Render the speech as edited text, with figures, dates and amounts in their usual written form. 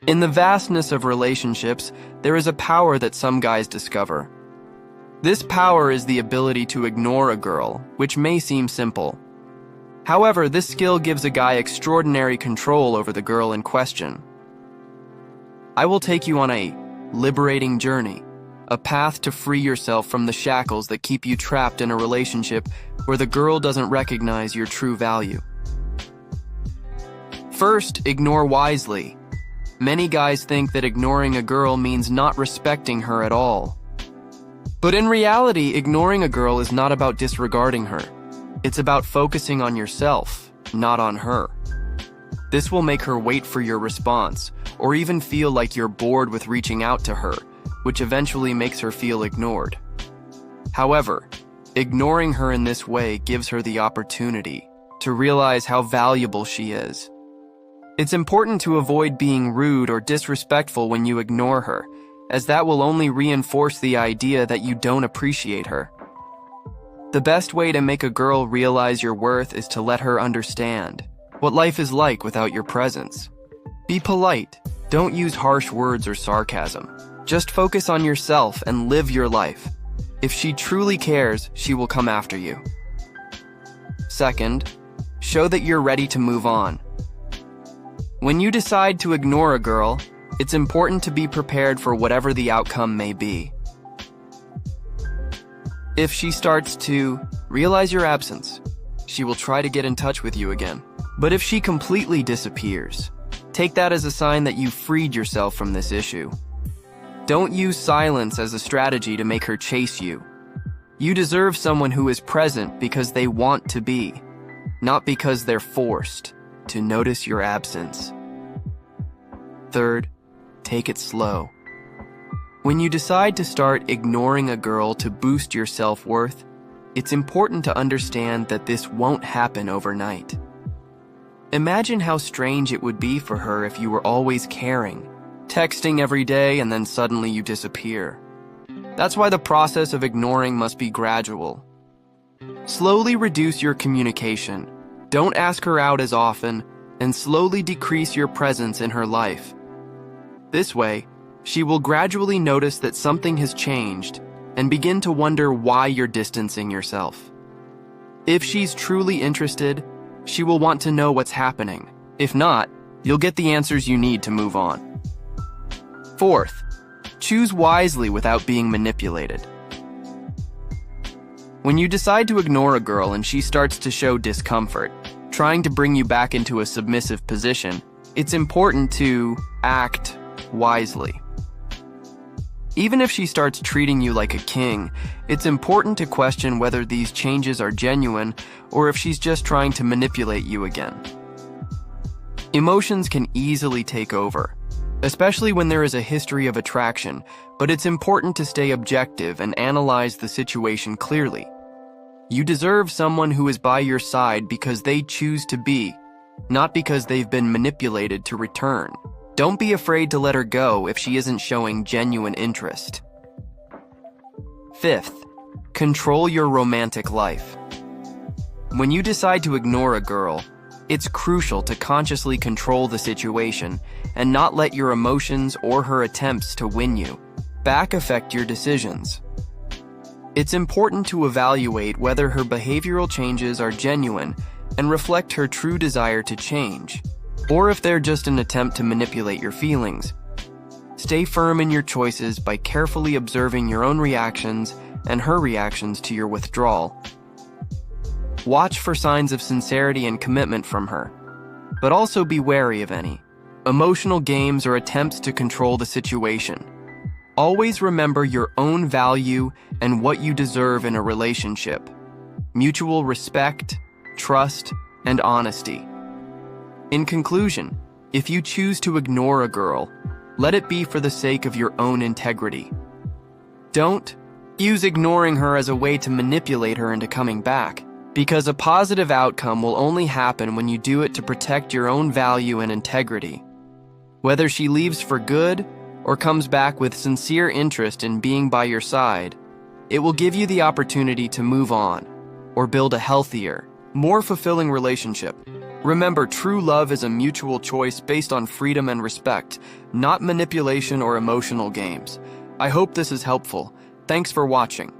In the vastness of relationships, there is a power that some guys discover. This power is the ability to ignore a girl, which may seem simple. However, this skill gives a guy extraordinary control over the girl in question. I will take you on a liberating journey, a path to free yourself from the shackles that keep you trapped in a relationship where the girl doesn't recognize your true value. First, ignore wisely. Many guys think that ignoring a girl means not respecting her at all. But in reality, ignoring a girl is not about disregarding her. It's about focusing on yourself, not on her. This will make her wait for your response, or even feel like you're bored with reaching out to her, which eventually makes her feel ignored. However, ignoring her in this way gives her the opportunity to realize how valuable she is. It's important to avoid being rude or disrespectful when you ignore her, as that will only reinforce the idea that you don't appreciate her. The best way to make a girl realize your worth is to let her understand what life is like without your presence. Be polite. Don't use harsh words or sarcasm. Just focus on yourself and live your life. If she truly cares, she will come after you. Second, show that you're ready to move on. When you decide to ignore a girl, it's important to be prepared for whatever the outcome may be. If she starts to realize your absence, she will try to get in touch with you again. But if she completely disappears, take that as a sign that you freed yourself from this issue. Don't use silence as a strategy to make her chase you. You deserve someone who is present because they want to be, not because they're forced to notice your absence. Third, take it slow. When you decide to start ignoring a girl to boost your self-worth, it's important to understand that this won't happen overnight. Imagine how strange it would be for her if you were always caring, texting every day, and then suddenly you disappear. That's why the process of ignoring must be gradual. Slowly reduce your communication. Don't ask her out as often, and slowly decrease your presence in her life. This way, she will gradually notice that something has changed and begin to wonder why you're distancing yourself. If she's truly interested, she will want to know what's happening. If not, you'll get the answers you need to move on. Fourth, choose wisely without being manipulated. When you decide to ignore a girl and she starts to show discomfort, trying to bring you back into a submissive position, it's important to act wisely. Even if she starts treating you like a king, it's important to question whether these changes are genuine or if she's just trying to manipulate you again. Emotions can easily take over, especially when there is a history of attraction, but it's important to stay objective and analyze the situation clearly. You deserve someone who is by your side because they choose to be, not because they've been manipulated to return. Don't be afraid to let her go if she isn't showing genuine interest. Fifth, control your romantic life. When you decide to ignore a girl, it's crucial to consciously control the situation and not let your emotions or her attempts to win you back affect your decisions. It's important to evaluate whether her behavioral changes are genuine and reflect her true desire to change, or if they're just an attempt to manipulate your feelings. Stay firm in your choices by carefully observing your own reactions and her reactions to your withdrawal. Watch for signs of sincerity and commitment from her, but also be wary of any emotional games or attempts to control the situation. Always remember your own value and what you deserve in a relationship: mutual respect, trust, and honesty. In conclusion, if you choose to ignore a girl, let it be for the sake of your own integrity. Don't use ignoring her as a way to manipulate her into coming back, because a positive outcome will only happen when you do it to protect your own value and integrity. Whether she leaves for good or comes back with sincere interest in being by your side, it will give you the opportunity to move on or build a healthier, more fulfilling relationship, Remember, true love is a mutual choice based on freedom and respect, not manipulation or emotional games. I hope this is helpful. Thanks for watching.